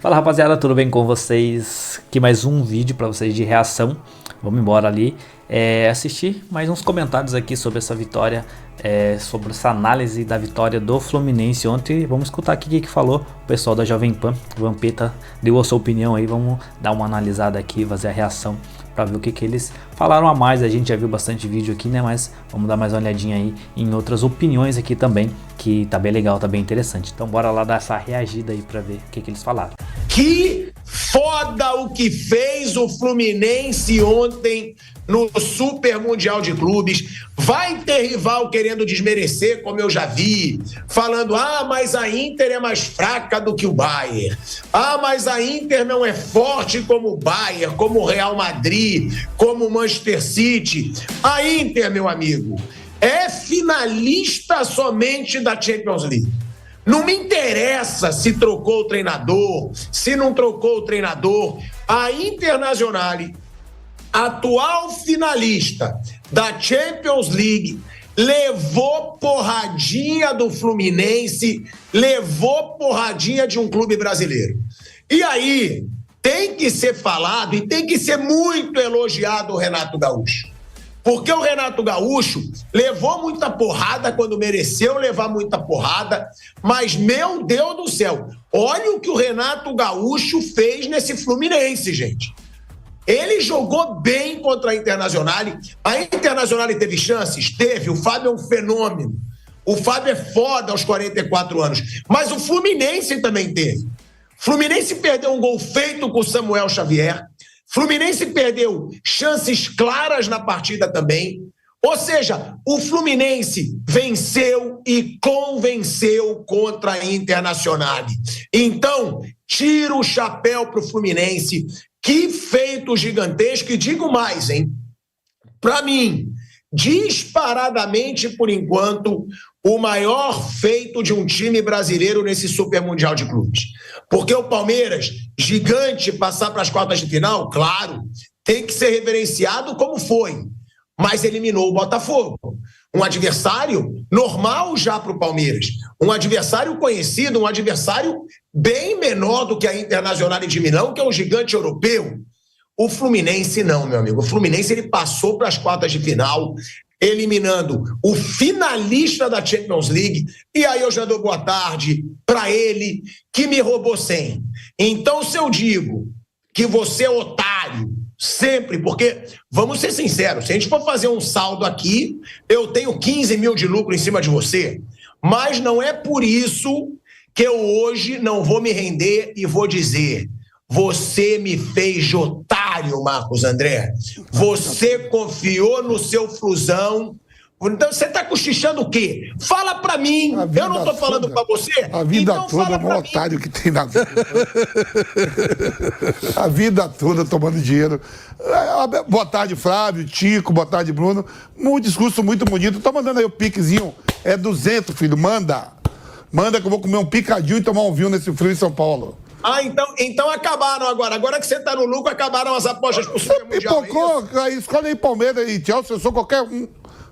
Fala rapaziada, tudo bem com vocês? Aqui mais um vídeo para vocês de reação. Vamos embora ali assistir mais uns comentários aqui sobre essa vitória, sobre essa análise da vitória do Fluminense ontem. Vamos escutar aqui o que falou o pessoal da Jovem Pan. O Vampeta deu a sua opinião aí, vamos dar uma analisada aqui, fazer a reação para ver o que eles falaram a mais. A gente já viu bastante vídeo aqui, né? Mas vamos dar mais uma olhadinha aí em outras opiniões aqui também, que tá bem legal, tá bem interessante. Então bora lá dar essa reagida aí para ver o que eles falaram. Que foda o que fez o Fluminense ontem no Super Mundial de Clubes. Vai ter rival querendo desmerecer, como eu já vi, falando, mas a Inter é mais fraca do que o Bayern. Mas a Inter não é forte como o Bayern, como o Real Madrid, como o Manchester City. A Inter, meu amigo, é finalista somente da Champions League. Não me interessa se trocou o treinador, se não trocou o treinador. A Internazionale, atual finalista da Champions League, levou porradinha do Fluminense, levou porradinha de um clube brasileiro. E aí, tem que ser falado e tem que ser muito elogiado o Renato Gaúcho. Porque o Renato Gaúcho levou muita porrada quando mereceu levar muita porrada, mas, meu Deus do céu, olha o que o Renato Gaúcho fez nesse Fluminense, gente. Ele jogou bem contra a Internazionale. A Internazionale teve chances? Teve. O Fábio é um fenômeno. O Fábio é foda aos 44 anos. Mas o Fluminense também teve. O Fluminense perdeu um gol feito com o Samuel Xavier. Fluminense perdeu chances claras na partida também. Ou seja, o Fluminense venceu e convenceu contra a Internazionale. Então, tira o chapéu para o Fluminense. Que feito gigantesco. E digo mais, hein? Para mim, disparadamente, por enquanto, o maior feito de um time brasileiro nesse Super Mundial de Clubes. Porque o Palmeiras, gigante, passar para as quartas de final, claro, tem que ser reverenciado como foi, mas eliminou o Botafogo. Um adversário normal já para o Palmeiras, um adversário conhecido, um adversário bem menor do que a Internazionale de Milão, que é um gigante europeu. O Fluminense não, meu amigo. O Fluminense ele passou para as quartas de final, eliminando o finalista da Champions League. E aí eu já dou boa tarde para ele, que me roubou 100. Então, se eu digo que você é otário, sempre, porque, vamos ser sinceros, se a gente for fazer um saldo aqui, eu tenho 15 mil de lucro em cima de você, mas não é por isso que eu hoje não vou me render e vou dizer: você me fez de otário, Marcos André. Você confiou no seu Flusão. Então você tá cochichando o quê? Fala pra mim. Eu não tô falando pra você. A vida então toda é um otário que tem na vida. A vida toda tomando dinheiro. Boa tarde, Flávio, Tico, boa tarde, Bruno. Um discurso muito bonito. Tô mandando aí o piquezinho. É 200, filho. Manda. Manda que eu vou comer um picadinho e tomar um vinho nesse frio em São Paulo. Então acabaram agora. Agora que você tá no lucro, acabaram as apostas pro Super Mundial. Aí escolhe aí Palmeiras e Chelsea, eu sou qualquer um.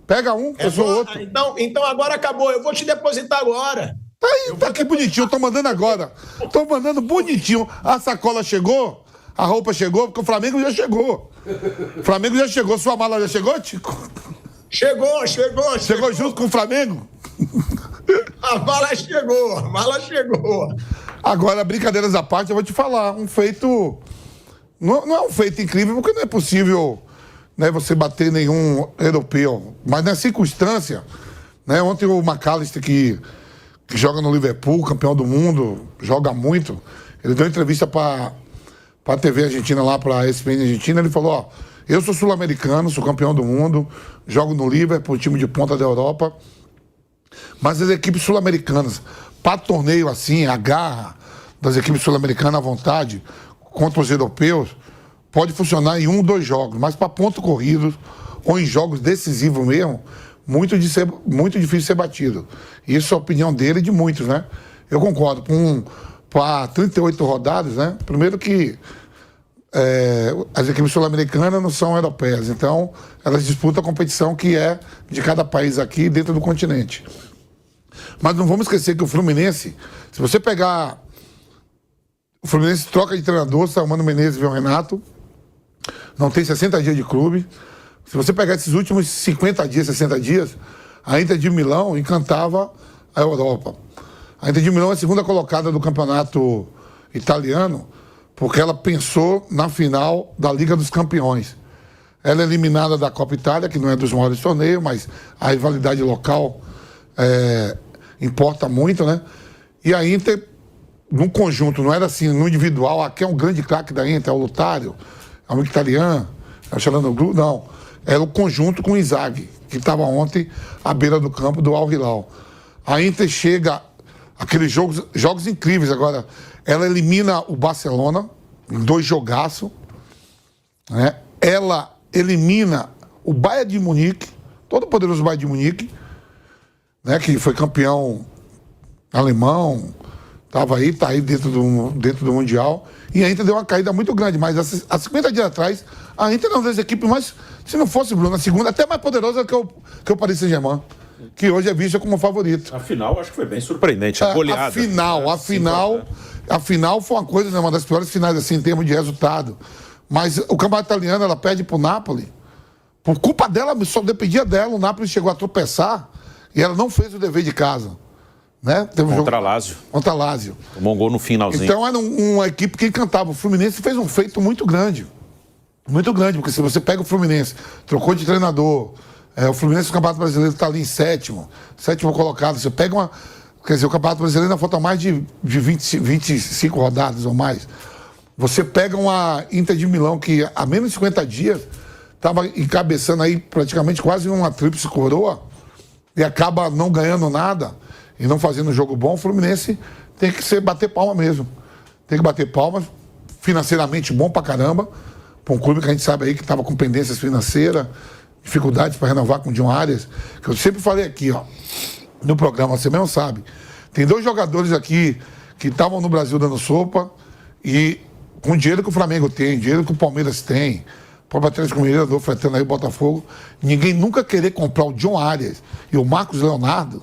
Pega um, eu sou outro. Então agora acabou. Eu vou te depositar agora. Aí, tá aqui bonitinho, eu tô mandando agora. Tô mandando bonitinho. A sacola chegou, a roupa chegou, porque o Flamengo já chegou. O Flamengo já chegou. Sua mala já chegou, Tico? Chegou. Chegou junto com o Flamengo? A mala chegou. Agora, brincadeiras à parte, eu vou te falar. Um feito... Não é um feito incrível, porque não é possível, né, você bater nenhum europeu. Mas na circunstância, né, ontem o McAllister, que joga no Liverpool, campeão do mundo, joga muito, ele deu entrevista para a TV argentina lá, para a ESPN Argentina, ele falou, eu sou sul-americano, sou campeão do mundo, jogo no Liverpool, time de ponta da Europa, mas as equipes sul-americanas, para torneio assim, a garra das equipes sul-americanas à vontade, contra os europeus, pode funcionar em 1, 2 jogos, mas para pontos corridos ou em jogos decisivos mesmo, muito difícil ser batido. Isso é a opinião dele e de muitos, né? Eu concordo. Para 38 rodadas, né? Primeiro que as equipes sul-americanas não são europeias, então elas disputam a competição que é de cada país aqui dentro do continente. Mas não vamos esquecer que o Fluminense, se você pegar O Fluminense troca de treinador, sai o Mano Menezes e vem o Renato. Não tem 60 dias de clube. Se você pegar esses últimos 50 dias, 60 dias, a Inter de Milão encantava a Europa. A Inter de Milão é a segunda colocada do campeonato italiano, porque ela pensou na final da Liga dos Campeões. Ela é eliminada da Copa Itália, que não é dos maiores torneios, mas a rivalidade local importa muito, né? E a Inter, no conjunto, não era assim, no individual, aqui é um grande craque da Inter, é o Lutário, é o Mkhitaryan, é o Çalhanoğlu, não. Era o conjunto com o Inzaghi, que estava ontem à beira do campo do Al Hilal. A Inter chega, aqueles jogos incríveis agora, ela elimina o Barcelona, em 2 jogaços, né? Ela elimina o Bayern de Munique, todo poderoso Bayern de Munique, né? Que foi campeão alemão, estava aí, está aí dentro do Mundial, e a Inter deu uma caída muito grande, mas há 50 dias atrás, a Inter é uma das equipes mais, se não fosse, Bruno, a segunda, até mais poderosa que o Paris Saint-Germain, que hoje é vista como favorito. A final, acho que foi bem surpreendente, a goleada. A final foi uma coisa, né, uma das piores finais, assim, em termos de resultado. Mas o campeonato italiano, ela perde pro Napoli. Por culpa dela, só dependia dela, o Napoli chegou a tropeçar e ela não fez o dever de casa. Né? Contra a Lazio. Contra a Lazio. Tomou um gol no finalzinho. Então era uma equipe que encantava. O Fluminense fez um feito muito grande. Muito grande, porque se você pega o Fluminense, trocou de treinador, o Fluminense, o Campeonato Brasileiro, está ali em sétimo colocado. Você pega uma... Quer dizer, o Campeonato Brasileiro ainda falta mais de 25 rodadas ou mais. Você pega uma Inter de Milão que há menos de 50 dias estava encabeçando aí praticamente quase uma tríplice coroa e acaba não ganhando nada e não fazendo um jogo bom. O Fluminense tem que bater palma mesmo. Tem que bater palma, financeiramente bom pra caramba, para um clube que a gente sabe aí que estava com pendências financeiras, dificuldades para renovar com o John Arias, que eu sempre falei aqui, ó, no programa, você mesmo sabe. Tem 2 jogadores aqui que estavam no Brasil dando sopa e com o dinheiro que o Flamengo tem, dinheiro que o Palmeiras tem, o próprio Atlético Mineiro, fretando aí o Botafogo, ninguém nunca querer comprar o John Arias e o Marcos Leonardo.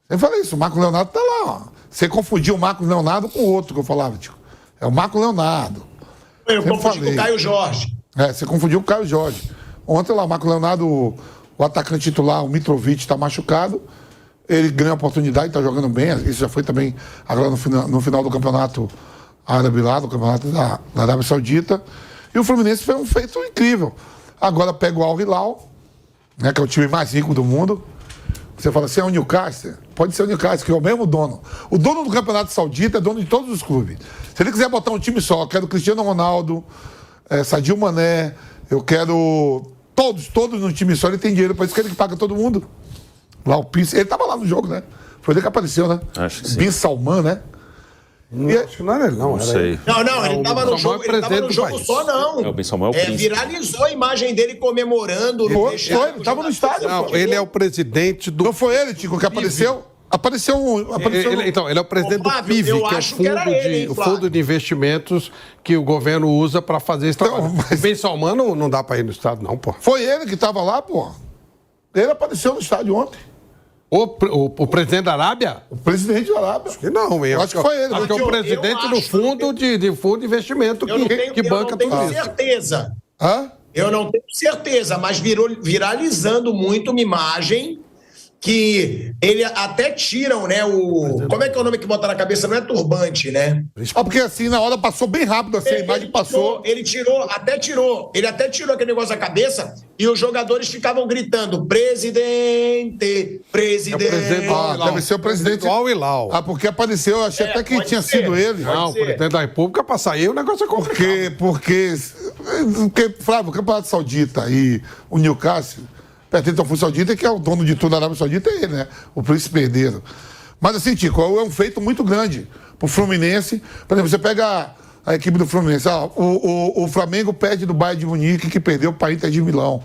Eu falei isso, o Marcos Leonardo tá lá, ó. Você confundiu o Marcos Leonardo com o outro que eu falava, tio. É o Marcos Leonardo. Eu confundi com o Caio Jorge. Você confundiu com o Caio Jorge. Ontem lá, o Marcos Leonardo, o atacante titular, o Mitrovic, está machucado. Ele ganha a oportunidade, está jogando bem. Isso já foi também agora no final do campeonato árabe lá, do campeonato da Arábia Saudita. E o Fluminense foi um feito incrível. Agora pega o Al Hilal, né, que é o time mais rico do mundo. Você fala assim, é o Newcastle? Pode ser o Newcastle, que é o mesmo dono. O dono do campeonato saudita é dono de todos os clubes. Se ele quiser botar um time só, eu quero Cristiano Ronaldo, Sadio Mané, eu quero todos no time só, ele tem dinheiro, por isso que ele paga todo mundo. Lá o Pisse, ele estava lá no jogo, né? Foi ele que apareceu, né? Acho que sim. Bin Salman, né? Acho que não era ele, não. Não sei. Não, ele estava no jogo, só, não. O Ben Samuel é o príncipe. Viralizou a imagem dele comemorando. Foi, ele estava no estádio. Não, ele é o presidente do... Não foi ele, Tico, que apareceu? Apareceu. Então, ele é o presidente do PIV, que é o fundo de investimentos que o governo usa para fazer esse trabalho. O Ben Salman não dá para ir no estádio, não, pô. Foi ele que estava lá, pô. Ele apareceu no estádio ontem. O presidente da Arábia? O presidente da Arábia. Acho que não, hein? Acho que foi ele. Acho que é o presidente do fundo de investimento que banca tudo isso. Eu não tenho certeza. Hã? Eu não tenho certeza, mas viralizando muito uma imagem que ele até tiram, né, como é que é o nome que bota na cabeça? Não é turbante, né? Porque assim, na hora passou bem rápido, assim, a imagem passou. Ele até tirou aquele negócio da cabeça e os jogadores ficavam gritando, presidente. Deve ser o presidente do Al Hilal. Porque apareceu, eu achei até que tinha sido ele. Não, o presidente da República para sair o negócio é complicado. Porque Flávio, o Campeonato Saudita e o Newcastle pertence ao fundo saudita, que é o dono de tudo da Arábia Saudita, é ele, né? O príncipe herdeiro. Mas assim, Tico, é um feito muito grande pro Fluminense. Por exemplo, você pega a equipe do Fluminense. O Flamengo perde do Bayern de Munique, que perdeu para a Inter de Milão.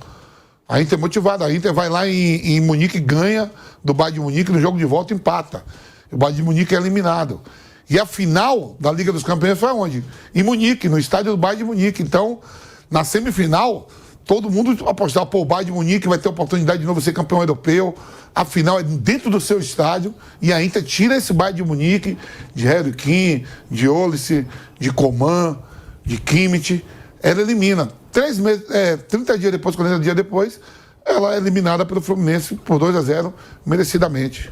A Inter é motivada. A Inter vai lá em Munique e ganha do Bayern de Munique, no jogo de volta empata. O Bayern de Munique é eliminado. E a final da Liga dos Campeões foi onde? Em Munique, no estádio do Bayern de Munique. Então, na semifinal, todo mundo apostava, pô, o Bayern de Munique vai ter a oportunidade de novo ser campeão europeu. A final é dentro do seu estádio e a Inter tira esse Bayern de Munique, de Harry Kane, de Olise, de Coman, de Kimmich. Ela elimina. 30 dias depois, 40 dias depois, ela é eliminada pelo Fluminense por 2-0, merecidamente.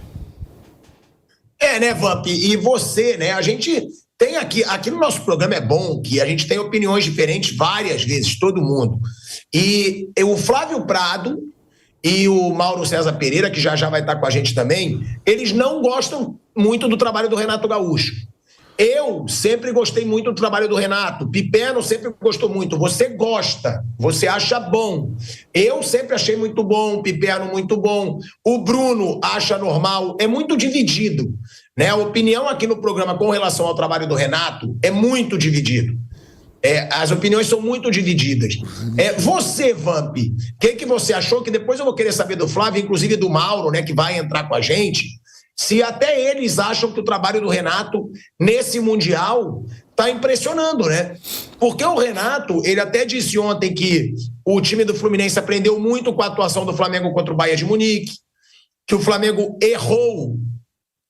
Né, Vamp? E você, né? A gente tem aqui no nosso programa é bom que a gente tem opiniões diferentes várias vezes, todo mundo. E o Flávio Prado e o Mauro César Pereira, que já vai estar com a gente também, eles não gostam muito do trabalho do Renato Gaúcho. Eu sempre gostei muito do trabalho do Renato. Pipeno sempre gostou muito. Você gosta, você acha bom. Eu sempre achei muito bom, Pipeno muito bom. O Bruno acha normal. É muito dividido, né? A opinião aqui no programa com relação ao trabalho do Renato é muito dividido. As opiniões são muito divididas. Você, Vamp, o que você achou? Que depois eu vou querer saber do Flávio, inclusive do Mauro, né, que vai entrar com a gente. Se até eles acham que o trabalho do Renato nesse Mundial está impressionando, né? Porque o Renato, ele até disse ontem que o time do Fluminense aprendeu muito com a atuação do Flamengo contra o Bayern de Munique, que o Flamengo errou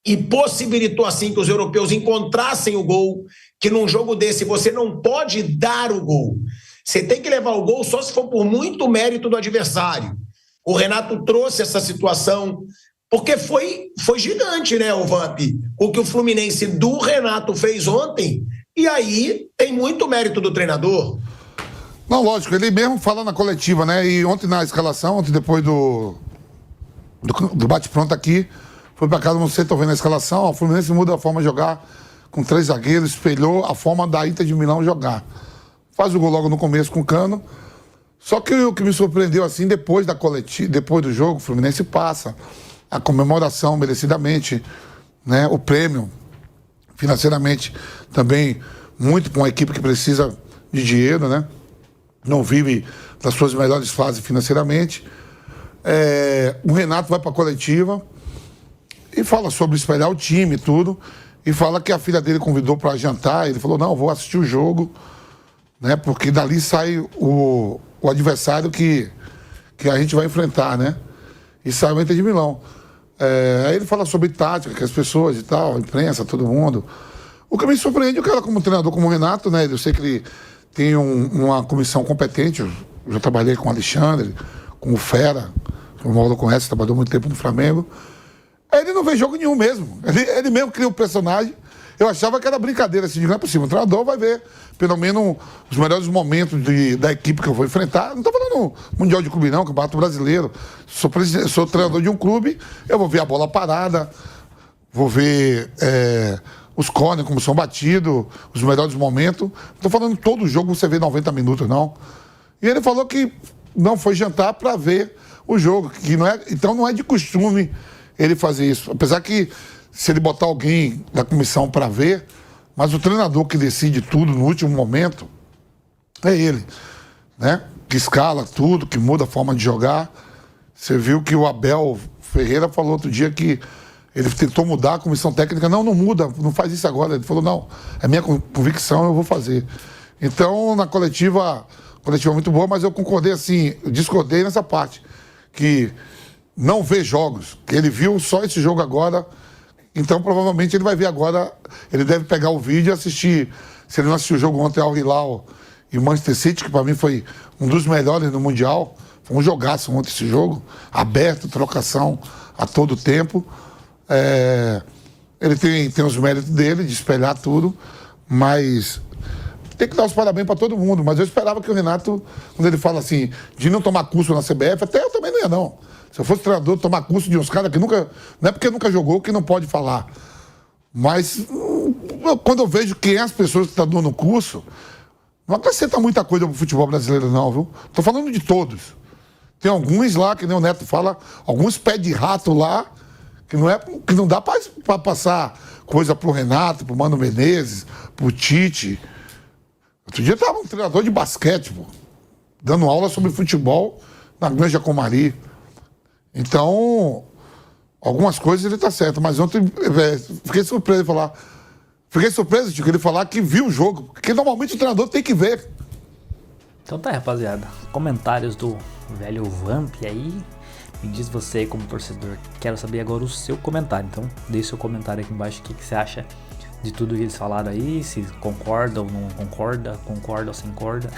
e possibilitou assim que os europeus encontrassem o gol, que num jogo desse você não pode dar o gol. Você tem que levar o gol só se for por muito mérito do adversário. O Renato trouxe essa situação... Porque foi gigante, né, o Vamp? O que o Fluminense do Renato fez ontem, e aí tem muito mérito do treinador. Não, lógico, ele mesmo fala na coletiva, né? E ontem na escalação, ontem depois do bate-pronto aqui, foi pra casa, não sei, tô vendo a escalação, o Fluminense muda a forma de jogar, com 3 zagueiros, espelhou a forma da Inter de Milão jogar. Faz o gol logo no começo com o Cano. Só que o que me surpreendeu, assim, depois do jogo, o Fluminense passa. A comemoração, merecidamente, né? O prêmio, financeiramente, também muito com uma equipe que precisa de dinheiro, né? Não vive das suas melhores fases financeiramente. O Renato vai para a coletiva e fala sobre espelhar o time e tudo, e fala que a filha dele convidou para jantar, ele falou, não, vou assistir o jogo, né? Porque dali sai o adversário que a gente vai enfrentar, né? E sai o Inter de Milão. Aí ele fala sobre tática, que as pessoas e tal, a imprensa, todo mundo. O que me surpreende é que ela, como treinador, como o Renato, né? Eu sei que ele tem uma comissão competente. Eu já trabalhei com o Alexandre, com o Fera, o Mauro conhece, trabalhou muito tempo no Flamengo. Ele não vê jogo nenhum mesmo. Ele mesmo cria o personagem. Eu achava que era brincadeira, assim, não é possível. O treinador vai ver, pelo menos, os melhores momentos da equipe que eu vou enfrentar. Não estou falando Mundial de Clube, não, Campeonato Brasileiro. Sou treinador de um clube, eu vou ver a bola parada, vou ver os corners, como são batidos, os melhores momentos. Não estou falando todo jogo você vê 90 minutos, não. E ele falou que não foi jantar para ver o jogo, que não é, então não é de costume ele fazer isso. Apesar que se ele botar alguém da comissão para ver, mas o treinador que decide tudo no último momento é ele, né? Que escala tudo, que muda a forma de jogar. Você viu que o Abel Ferreira falou outro dia que ele tentou mudar a comissão técnica. Não muda, não faz isso agora. Ele falou, não, é minha convicção, eu vou fazer. Então, na coletiva muito boa, mas eu concordei assim, eu discordei nessa parte, que não vê jogos, que ele viu só esse jogo agora. Então, provavelmente, ele vai ver agora, ele deve pegar o vídeo e assistir. Se ele não assistiu o jogo ontem ao Hilal e Manchester City, que para mim foi um dos melhores no Mundial, foi um jogaço ontem esse jogo, aberto, trocação a todo tempo. Ele tem os méritos dele de espelhar tudo, mas tem que dar os parabéns para todo mundo. Mas eu esperava que o Renato, quando ele fala assim, de não tomar curso na CBF, até eu também não ia, não. Se eu fosse treinador, tomar curso de uns caras que nunca... Não é porque nunca jogou que não pode falar. Mas quando eu vejo quem é as pessoas que estão dando o curso, não acrescenta muita coisa pro futebol brasileiro, não, viu? Tô falando de todos. Tem alguns lá, que nem o Neto fala, alguns pés de rato lá, que não dá para passar coisa pro Renato, pro Mano Menezes, pro Tite. Outro dia tava um treinador de basquete, pô, dando aula sobre futebol na Granja Comari. Então, algumas coisas ele tá certo, mas ontem fiquei surpreso de falar. Fiquei surpreso de ele falar que viu o jogo, porque normalmente o treinador tem que ver. Então tá, rapaziada, comentários do velho Vamp aí. Me diz você como torcedor, quero saber agora o seu comentário. Então deixe seu comentário aqui embaixo, o que você acha de tudo que eles falaram aí, se concorda ou não concorda, concorda ou sem corda.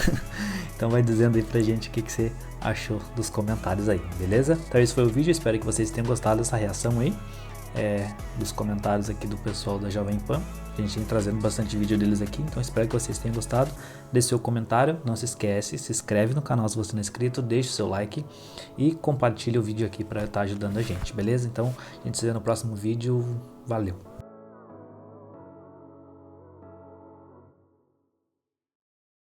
Então vai dizendo aí pra gente o que você achou dos comentários aí, beleza? Então esse foi o vídeo, espero que vocês tenham gostado dessa reação aí, dos comentários aqui do pessoal da Jovem Pan. A gente tem trazendo bastante vídeo deles aqui, então espero que vocês tenham gostado. Deixe seu comentário, não se esquece, se inscreve no canal se você não é inscrito, deixe seu like e compartilhe o vídeo aqui para estar ajudando a gente, beleza? Então a gente se vê no próximo vídeo, valeu!